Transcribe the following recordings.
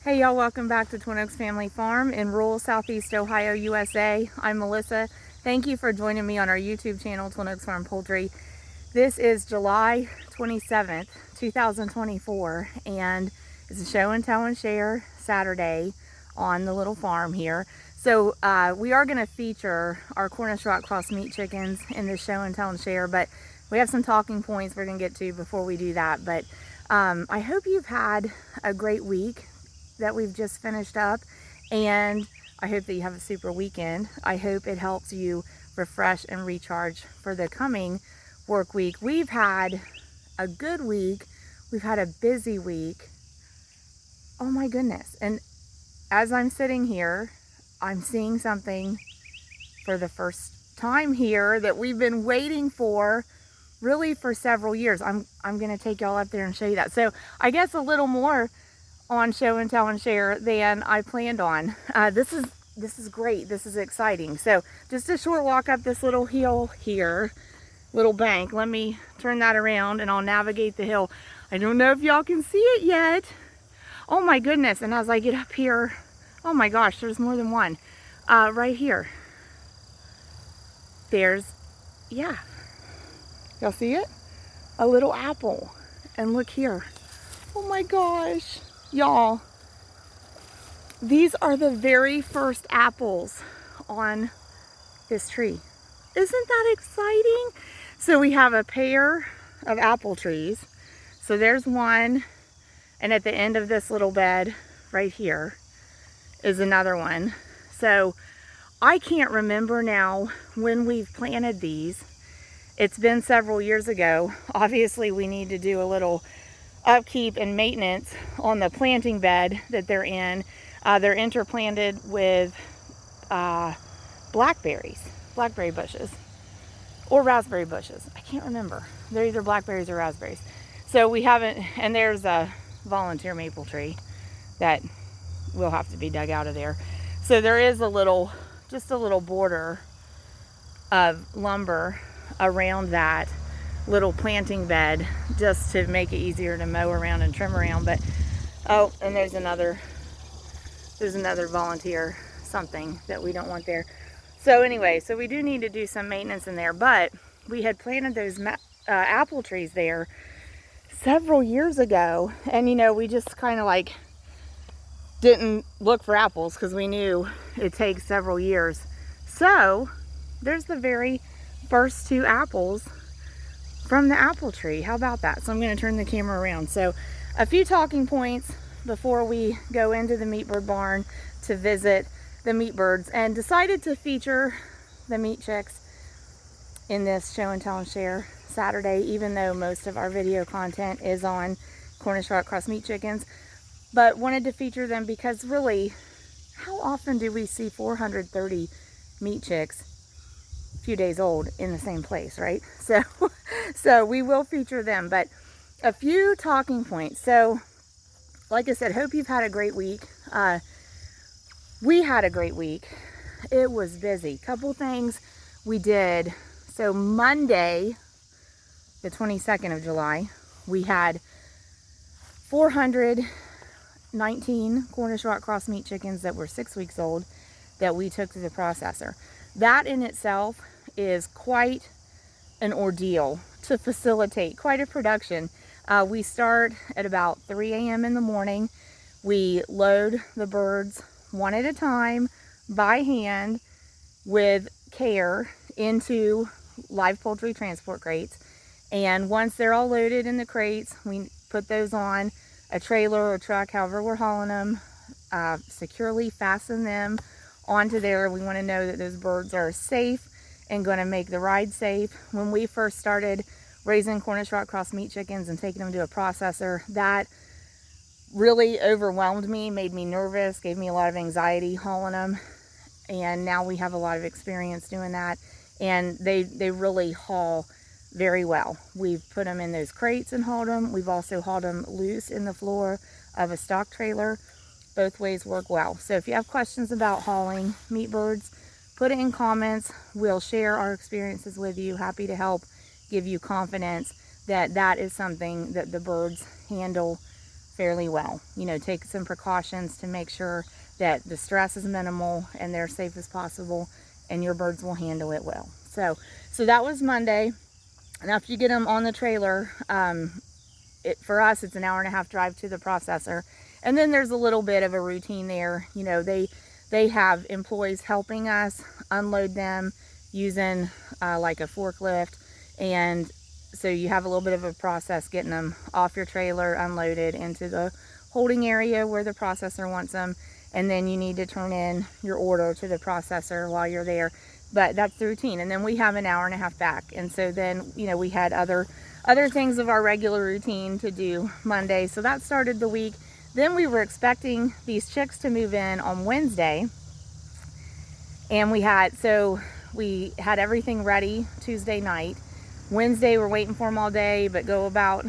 Hey y'all, welcome back to Twin Oaks Family Farm in rural Southeast Ohio, USA. I'm Melissa. Thank you for joining me on our YouTube channel, Twin Oaks Farm Poultry. This is July 27th, 2024, and it's a show and tell and share Saturday on the little farm here. So we are going to feature our Cornish rock cross meat chickens in this show and tell and share, but we have some talking points we're going to get to before we do that. But I hope you've had a great week that we've just finished up, and I hope that you have a super weekend. I hope it helps you refresh and recharge for the coming work week. We've had a good week. We've had a busy week. Oh my goodness. And as I'm sitting here, I'm seeing something for the first time here that we've been waiting for really for several years. I'm going to take y'all up there and show you that. So I guess a little more on show and tell and share than I planned on. This is great. This is exciting. So just a short walk up this little hill here, little bank. Let me turn that around and I'll navigate the hill. I don't know if y'all can see it yet. Oh my goodness. And as I get up here, oh my gosh, there's more than one. Right here. There's, yeah. Y'all see it? A little apple. And look here. Oh my gosh. Y'all, these are the very first apples on this tree. Isn't that exciting? So we have a pair of apple trees. So there's one, and at the end of this little bed right here is another one. So I can't remember now when we've planted these. It's been several years ago. Obviously we need to do a little upkeep and maintenance on the planting bed that they're in. They're interplanted with blackberry bushes or raspberry bushes. I can't remember. They're either blackberries or raspberries. So we haven't, and there's a volunteer maple tree that will have to be dug out of there. So there is just a little border of lumber around that little planting bed just to make it easier to mow around and trim around. But oh, and there's another volunteer something that we don't want there. So anyway, so we do need to do some maintenance in there, but we had planted those apple trees there several years ago, and you know, we just kind of like didn't look for apples because we knew it takes several years. So there's the very first two apples from the apple tree. How about that? So I'm going to turn the camera around. So a few talking points before we go into the meat bird barn to visit the meat birds, and decided to feature the meat chicks in this show and tell and share Saturday, even though most of our video content is on Cornish rock cross meat chickens, but wanted to feature them because really, how often do we see 430 meat chicks few days old in the same place, right? So we will feature them, but a few talking points. So like I said, hope you've had a great week. We had a great week. It was busy. Couple things we did. So Monday, the 22nd of July, we had 419 Cornish rock cross meat chickens that were 6 weeks old that we took to the processor. That in itself is quite an ordeal to facilitate, quite a production. We start at about 3 a.m. in the morning. We load the birds one at a time by hand with care into live poultry transport crates. And once they're all loaded in the crates, we put those on a trailer or truck, however we're hauling them, securely fasten them onto there. We want to know that those birds are safe and going to make the ride safe. When we first started raising Cornish rock cross meat chickens and taking them to a processor, that really overwhelmed me, made me nervous, gave me a lot of anxiety hauling them. And now we have a lot of experience doing that, and they really haul very well. We've put them in those crates and hauled them. We've also hauled them loose in the floor of a stock trailer. Both ways work well. So if you have questions about hauling meat birds, put it in comments. We'll share our experiences with you. Happy to help give you confidence that that is something that the birds handle fairly well. You know, take some precautions to make sure that the stress is minimal and they're safe as possible, and your birds will handle it well. So that was Monday. And after you get them on the trailer, for us, it's an 1.5-hour drive to the processor. And then there's a little bit of a routine there. You know, they have employees helping us unload them using like a forklift. And so you have a little bit of a process getting them off your trailer, unloaded into the holding area where the processor wants them. And then you need to turn in your order to the processor while you're there. But that's the routine. And then we have an 1.5 hour back. And so then, you know, we had other things of our regular routine to do Monday. So that started the week. Then we were expecting these chicks to move in on Wednesday. And we had everything ready Tuesday night. Wednesday, we're waiting for them all day, but go about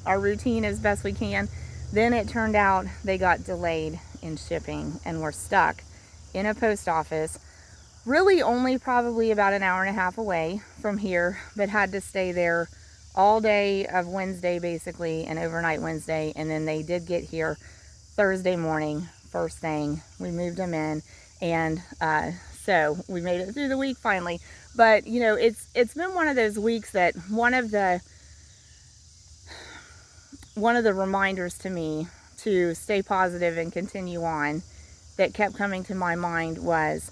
our routine as best we can. Then it turned out they got delayed in shipping and were stuck in a post office, really only probably about an 1.5 hours away from here, but had to stay there all day of Wednesday basically, and overnight Wednesday. And then they did get here Thursday morning, first thing. We moved them in, and so we made it through the week finally. But you know, it's been one of those weeks that one of the reminders to me to stay positive and continue on that kept coming to my mind was,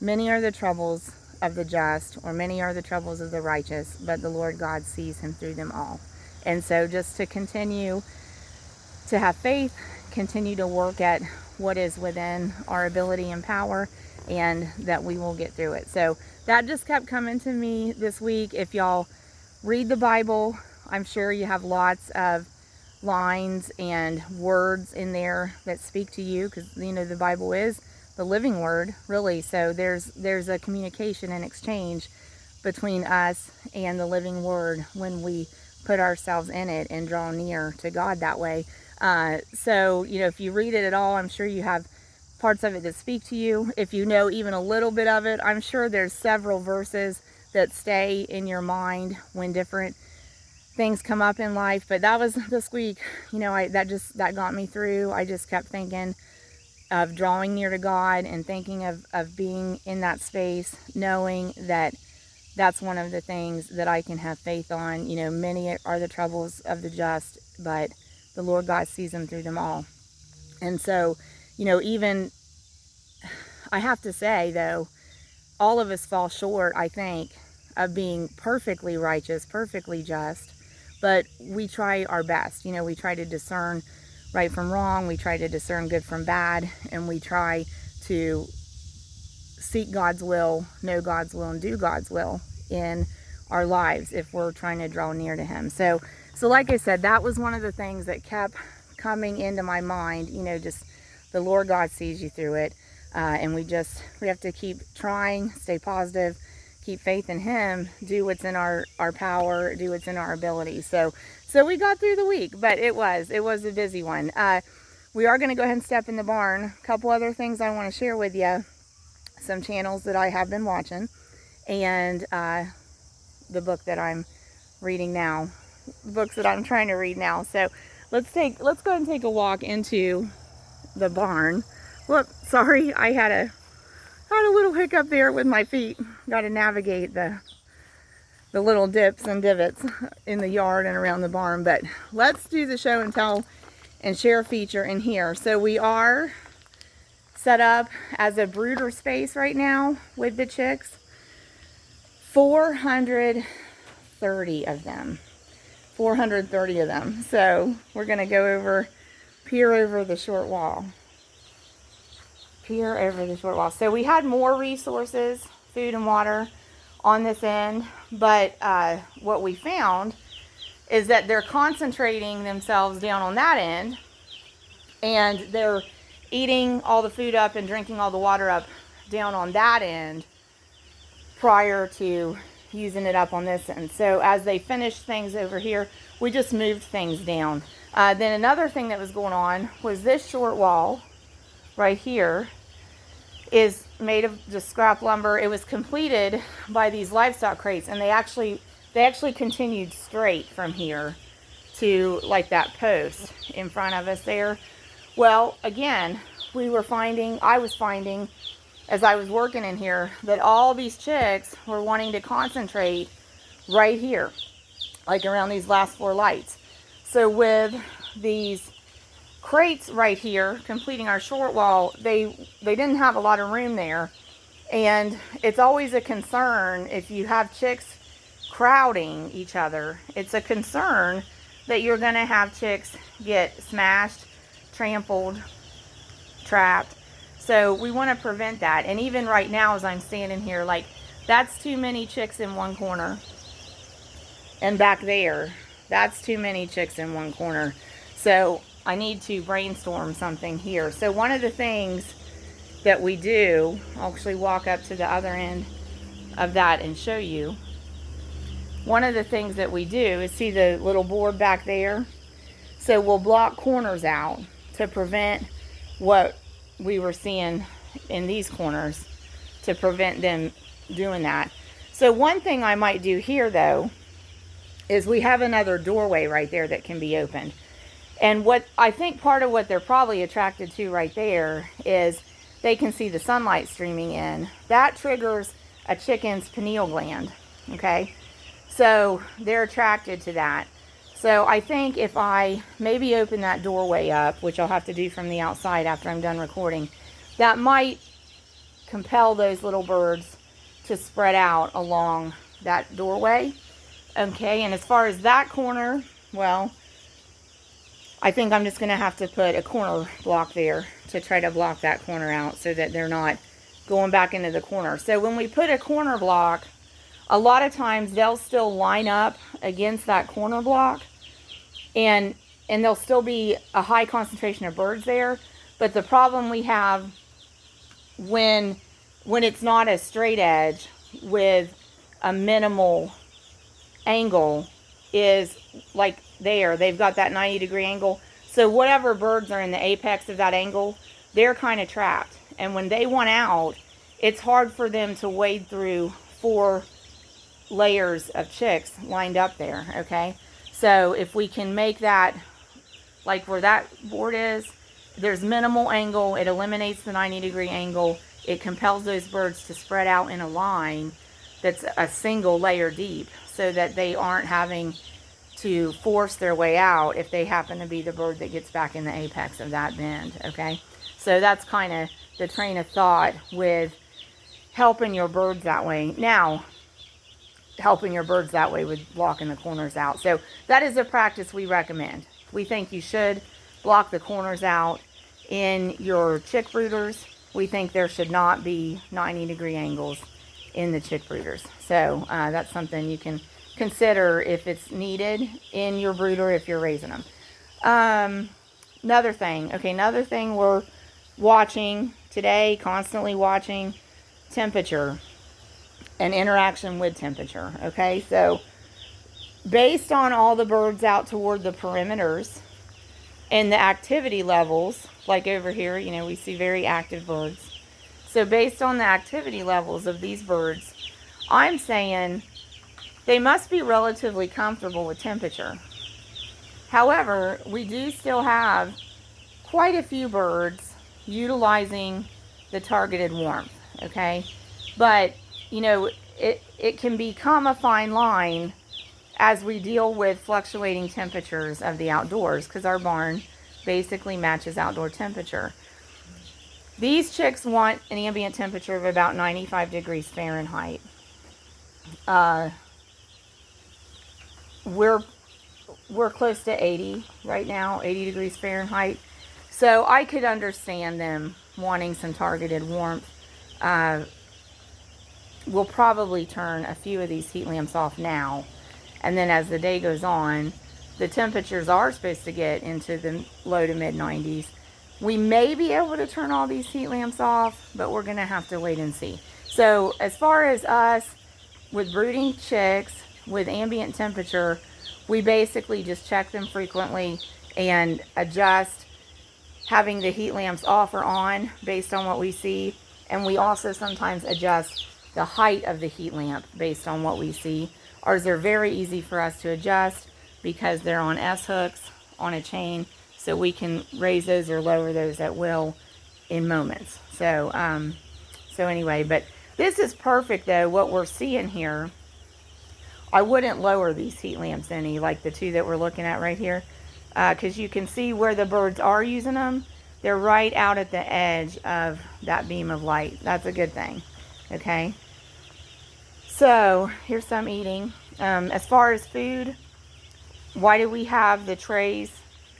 many are the troubles of the just, or many are the troubles of the righteous, but the Lord God sees him through them all. And so just to continue to have faith, continue to work at what is within our ability and power, and that we will get through it. So that just kept coming to me this week. If y'all read the Bible, I'm sure you have lots of lines and words in there that speak to you, because you know the Bible is the living word, really. So there's a communication and exchange between us and the living word when we put ourselves in it and draw near to God that way. So you know, if you read it at all, I'm sure you have parts of it that speak to you. If you know even a little bit of it, I'm sure there's several verses that stay in your mind when different things come up in life. But that was this week, you know, that got me through. I just kept thinking of drawing near to God and thinking of being in that space, knowing that that's one of the things that I can have faith on. You know, many are the troubles of the just, but the Lord God sees them through them all. And so, you know, even, I have to say though, all of us fall short, I think, of being perfectly righteous, perfectly just, but we try our best. You know, we try to discern right from wrong, we try to discern good from bad, and we try to seek God's will, know God's will, and do God's will in our lives if we're trying to draw near to him. So like I said, that was one of the things that kept coming into my mind, you know, just the Lord God sees you through it. And we have to keep trying, stay positive, keep faith in him, do what's in our power, do what's in our ability. So we got through the week, but it was a busy one. We are going to go ahead and step in the barn. A couple other things I want to share with you, some channels that I have been watching, and the book that I'm reading now, books that I'm trying to read now. So let's go ahead and take a walk into the barn. Whoop, sorry, I had a little hiccup there with my feet. Got to navigate the little dips and divots in the yard and around the barn. But let's do the show and tell and share feature in here. So we are set up as a brooder space right now with the chicks. 430 of them. 430 of them. So we're going to go peer over the short wall. Peer over the short wall. So we had more resources, food and water, on this end, but what we found is that they're concentrating themselves down on that end, and they're eating all the food up and drinking all the water up down on that end prior to using it up on this end. So as they finished things over here, we just moved things down. Then another thing that was going on was this short wall right here is made of just scrap lumber. It was completed by these livestock crates, and they actually continued straight from here to like that post in front of us there. Well, again, I was finding as I was working in here that all these chicks were wanting to concentrate right here, like around these last 4 lights. So with these crates right here completing our short wall, they didn't have a lot of room there. And it's always a concern if you have chicks crowding each other. It's a concern that you're going to have chicks get smashed, trampled, trapped. So we want to prevent that. And even right now as I'm standing here, like that's too many chicks in one corner. And back there, that's too many chicks in one corner. So I need to brainstorm something here. So one of the things that we do, I'll actually walk up to the other end of that and show you. One of the things that we do is, see the little board back there? So we'll block corners out to prevent what we were seeing in these corners, to prevent them doing that. So one thing I might do here though, is we have another doorway right there that can be opened. And what I think part of what they're probably attracted to right there is they can see the sunlight streaming in. That triggers a chicken's pineal gland, okay? So they're attracted to that. So I think if I maybe open that doorway up, which I'll have to do from the outside after I'm done recording, that might compel those little birds to spread out along that doorway. Okay, and as far as that corner, well, I think I'm just going to have to put a corner block there to try to block that corner out so that they're not going back into the corner. So when we put a corner block, a lot of times they'll still line up against that corner block, and there'll still be a high concentration of birds there. But the problem we have when it's not a straight edge with a minimal angle is like there, they've got that 90-degree angle. So whatever birds are in the apex of that angle, they're kind of trapped. And when they want out, it's hard for them to wade through 4 layers of chicks lined up there, okay? So if we can make that, like where that board is, there's minimal angle, it eliminates the 90-degree angle, it compels those birds to spread out in a line that's a single layer deep, so that they aren't having to force their way out if they happen to be the bird that gets back in the apex of that bend, okay? So that's kind of the train of thought with helping your birds that way. Now, helping your birds that way with blocking the corners out. So that is a practice we recommend. We think you should block the corners out in your chick brooders. We think there should not be 90-degree angles in the chick brooders. So that's something you can consider if it's needed in your brooder if you're raising them. Another thing we're watching today, constantly watching temperature and interaction with temperature. Okay, so based on all the birds out toward the perimeters and the activity levels, like over here, you know, we see very active birds. So based on the activity levels of these birds, I'm saying they must be relatively comfortable with temperature. However, we do still have quite a few birds utilizing the targeted warmth, okay? But, you know, it can become a fine line as we deal with fluctuating temperatures of the outdoors, because our barn basically matches outdoor temperature. These chicks want an ambient temperature of about 95 degrees Fahrenheit. We're close to 80 right now, 80 degrees Fahrenheit. So I could understand them wanting some targeted warmth. We'll probably turn a few of these heat lamps off now. And then as the day goes on, the temperatures are supposed to get into the low to mid 90s. We may be able to turn all these heat lamps off, but we're going to have to wait and see. So as far as us with brooding chicks with ambient temperature, we basically just check them frequently and adjust having the heat lamps off or on based on what we see. And we also sometimes adjust the height of the heat lamp based on what we see. Ours are very easy for us to adjust because they're on S hooks on a chain, so we can raise those or lower those at will in moments. So anyway, but this is perfect though, what we're seeing here. I wouldn't lower these heat lamps any, like the two that we're looking at right here, because you can see where the birds are using them. They're right out at the edge of that beam of light. That's a good thing. Okay, so here's some eating. As far as food, why do we have the trays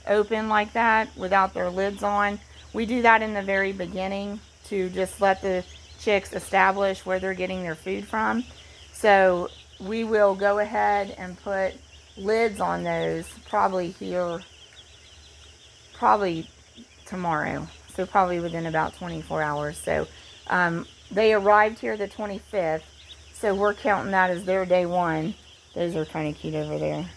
open like that without their lids on? We do that in the very beginning to just let the chicks establish where they're getting their food from. So we will go ahead and put lids on those probably tomorrow. So probably within about 24 hours. So they arrived here the 25th. So we're counting that as their day one. Those are kind of cute over there.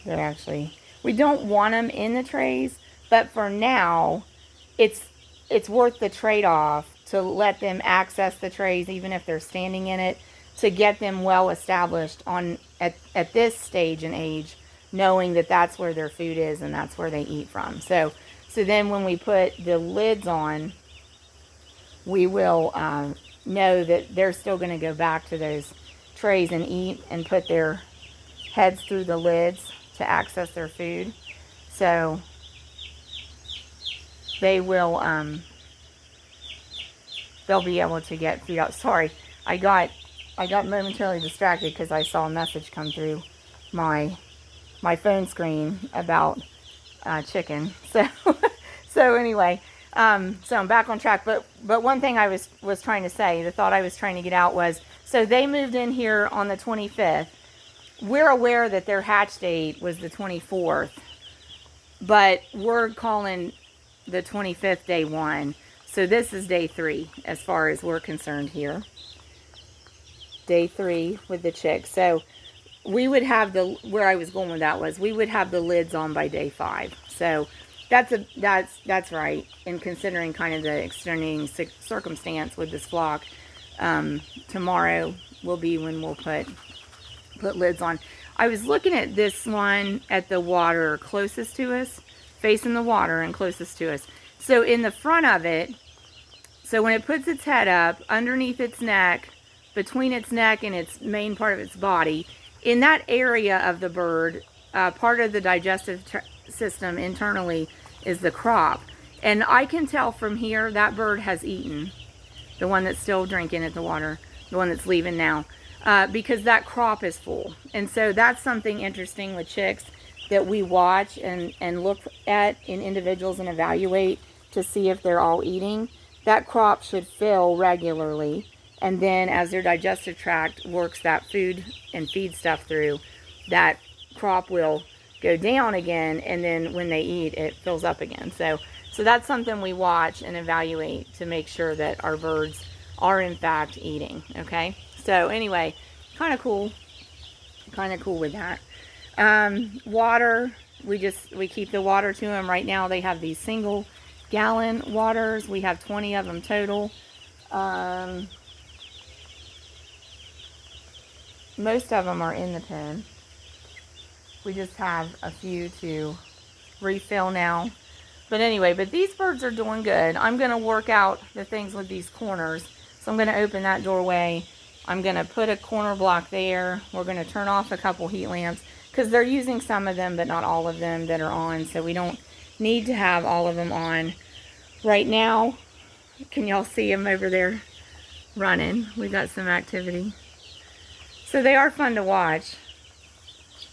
They're actually, we don't want them in the trays, but for now, it's worth the trade-off to let them access the trays, even if they're standing in it, to get them well established at this stage in age, knowing that that's where their food is and that's where they eat from. So then when we put the lids on, we will know that they're still going to go back to those trays and eat and put their heads through the lids to access their food. So they will, they'll be able to get food out. Sorry, I got momentarily distracted because I saw a message come through my phone screen about chicken. So anyway, so I'm back on track. But one thing I was trying to say, the thought I was trying to get out was, so they moved in here on the 25th. We're aware that their hatch date was the 24th, but we're calling the 25th day one. So this is day 3 as far as we're concerned here. Day 3 with the chicks. So we would have where I was going with that was we would have the lids on by day 5. So that's right. And considering kind of the extenuating circumstance with this flock, tomorrow will be when we'll put lids on. I was looking at this one at the water closest to us, facing the water and closest to us. So in the front of it, so when it puts its head up, underneath its neck, between its neck and its main part of its body, in that area of the bird, part of the digestive system internally is the crop. And I can tell from here that bird has eaten, the one that's still drinking at the water, the one that's leaving now, because that crop is full. And so that's something interesting with chicks that we watch and look at in individuals and evaluate to see if they're all eating. That crop should fill regularly, and then as their digestive tract works that food and feed stuff through, that crop will go down again, and then when they eat, it fills up again. So that's something we watch and evaluate to make sure that our birds are in fact eating. Okay, so anyway, kind of cool with that. Water, we keep the water to them. Right now they have these single gallon waters. We have 20 of them total. Most of them are in the pen. We just have a few to refill now. But anyway, these birds are doing good. I'm going to work out the things with these corners. So I'm going to open that doorway. I'm going to put a corner block there. We're going to turn off a couple heat lamps because they're using some of them, but not all of them that are on. So we don't need to have all of them on right now. Can y'all see them over there running? We've got some activity. So they are fun to watch.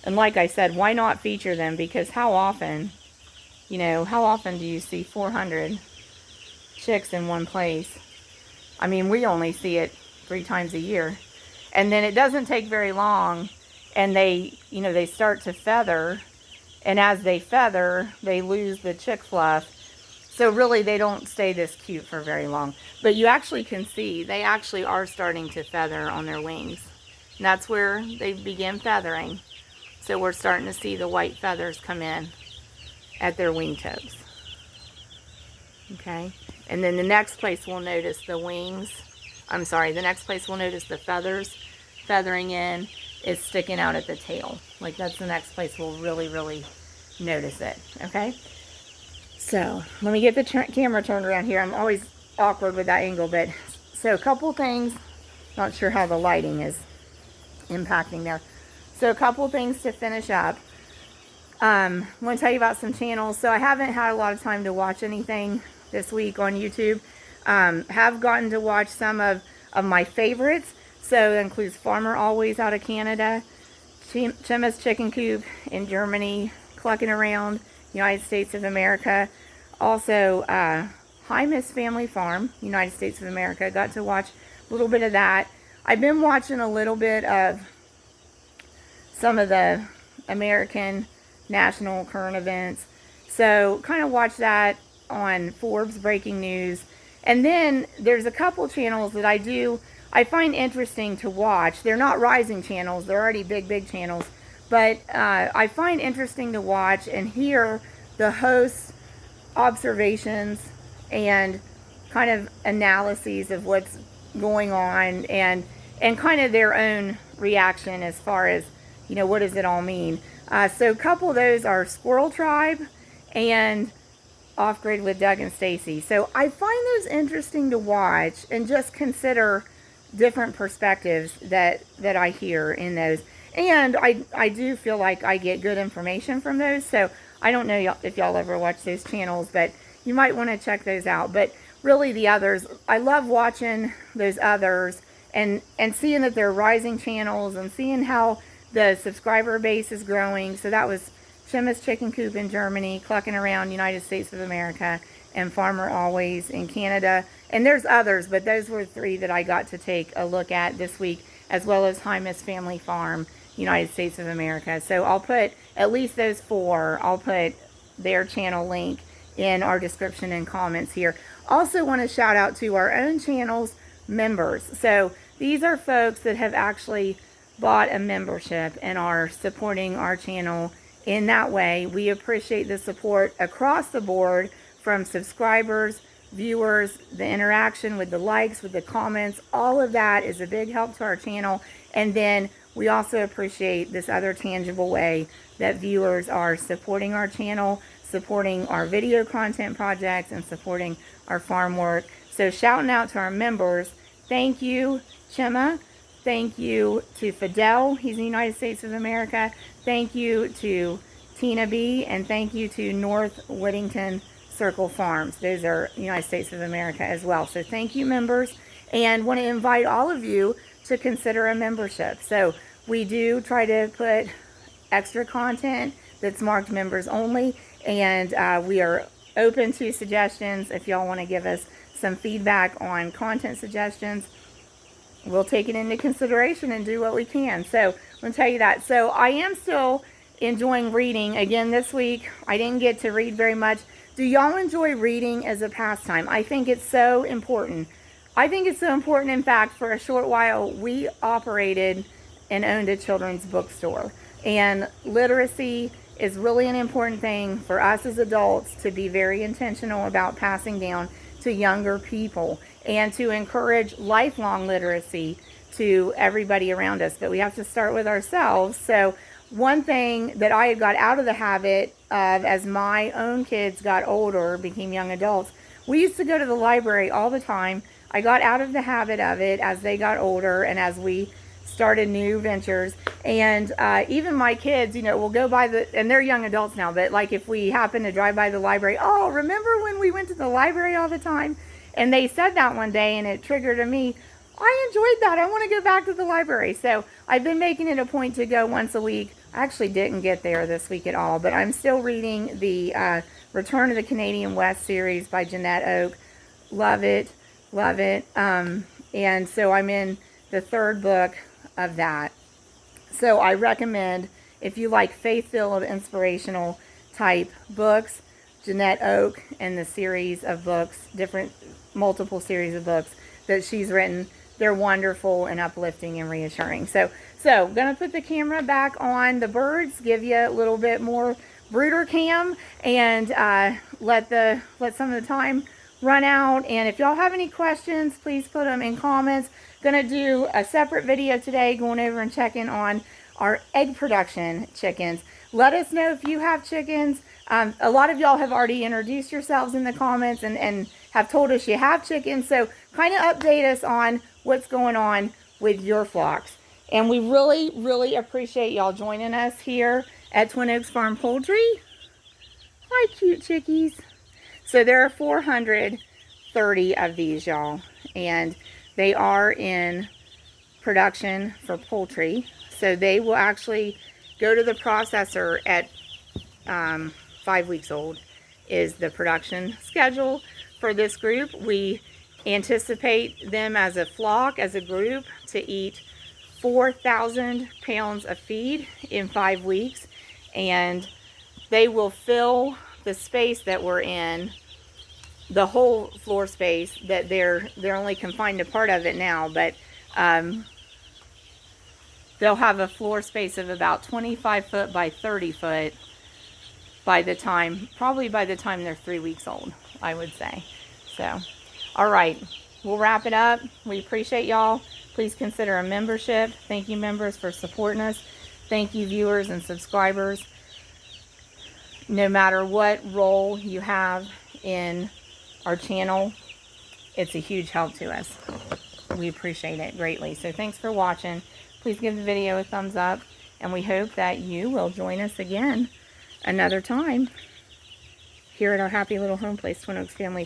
And like I said, why not feature them? Because how often do you see 400 chicks in one place? I mean, we only see it 3 times a year. And then it doesn't take very long, and they start to feather. And as they feather, they lose the chick fluff. So really, they don't stay this cute for very long. But you actually can see, they actually are starting to feather on their wings. And that's where they begin feathering. So we're starting to see the white feathers come in at their wingtips. Okay. And then the next place we'll notice the wings. The next place we'll notice the feathers feathering in is sticking out at the tail. Like that's the next place we'll really, really notice it. Okay. So let me get the camera turned around here. I'm always awkward with that angle, but so a couple things. Not sure how the lighting is impacting there. So a couple things to finish up. I want to tell you about some channels. So I haven't had a lot of time to watch anything this week on YouTube. Have gotten to watch some of my favorites. So that includes Farmer Always out of Canada, Chimma's Chicken Coop in Germany, Clucking Around, United States of America. Also, Hi Miss Family Farm, United States of America. Got to watch a little bit of that. I've been watching a little bit of some of the American national current events. So kind of watch that on Forbes Breaking News. And then there's a couple channels that I find interesting to watch. They're not rising channels. They're already big channels. But I find interesting to watch and hear the hosts' observations and kind of analyses of what's going on and kind of their own reaction as far as, you know, what does it all mean. So a couple of those are Squirrel Tribe and Off Grid with Doug and Stacy. So I find those interesting to watch and just consider different perspectives that I hear in those. And I do feel like I get good information from those. So I don't know if y'all ever watch those channels, but you might want to check those out. But really the others, I love watching those others and seeing that they're rising channels and seeing how the subscriber base is growing. So that was Chimma's Chicken Coop in Germany, Clucking Around, United States of America, and Farmer Always in Canada. And there's others, but those were three that I got to take a look at this week, as well as Hi Miss Family Farm, United States of America. So I'll put at least those four, I'll put their channel link in our description and comments here. Also want to shout out to our own channel's members. So these are folks that have actually bought a membership and are supporting our channel in that way. We appreciate the support across the board from subscribers, viewers, the interaction with the likes, with the comments. All of that is a big help to our channel. And then we also appreciate this other tangible way that viewers are supporting our channel, supporting our video content projects, and supporting our farm work. So shouting out to our members, thank you, Chimma. Thank you to Fidel, he's in the United States of America. Thank you to Tina B, and thank you to North Whittington Circle Farms. Those are United States of America as well. So thank you, members, and want to invite all of you to consider a membership. So we do try to put extra content that's marked members only, and we are open to suggestions. If y'all want to give us some feedback on content suggestions, we'll take it into consideration and do what we can. So I'm going to tell you that. So I am still enjoying reading. Again, this week I didn't get to read very much. Do y'all enjoy reading as a pastime? I think it's so important. I think it's so important. In fact, for a short while, we operated and owned a children's bookstore. And literacy is really an important thing for us as adults to be very intentional about passing down to younger people and to encourage lifelong literacy to everybody around us. But we have to start with ourselves. So one thing that I had got out of the habit of as my own kids got older, became young adults, we used to go to the library all the time. I got out of the habit of it as they got older and as we started new ventures. And even my kids, you know, will go by and they're young adults now, but like if we happen to drive by the library, oh, remember when we went to the library all the time? And they said that one day and it triggered in me, I enjoyed that. I want to go back to the library. So I've been making it a point to go once a week. I actually didn't get there this week at all, but I'm still reading the Return of the Canadian West series by Jeanette Oak. Love it. Love it. And so I'm in the third book of that. So I recommend, if you like faith-filled, inspirational type books, Jeanette Oak and the series of books, multiple series of books that she's written, they're wonderful and uplifting and reassuring. So I'm going to put the camera back on the birds, give you a little bit more brooder cam, and let some of the time run out. And if y'all have any questions, please put them in comments. Gonna do a separate video today going over and checking on our egg production chickens. Let us know if you have chickens. A lot of y'all have already introduced yourselves in the comments and have told us you have chickens. So kind of update us on what's going on with your flocks. And we really, really appreciate y'all joining us here at Twin Oaks Farm Poultry. Hi, cute chickies. So there are 430 of these, y'all. And they are in production for poultry. So they will actually go to the processor at 5 weeks old is the production schedule for this group. We anticipate them as a flock, as a group, to eat 4,000 pounds of feed in 5 weeks. And they will fill the space that we're in, the whole floor space that they're only confined to part of it now, but they'll have a floor space of about 25 foot by 30 foot by the time, probably by the time they're 3 weeks old, I would say. So, all right, we'll wrap it up. We appreciate y'all. Please consider a membership. Thank you, members, for supporting us. Thank you, viewers and subscribers. No matter what role you have in our channel, it's a huge help to us. We appreciate it greatly. So thanks for watching. Please give the video a thumbs up, and we hope that you will join us again another time here at our happy little home place, Twin Oaks Family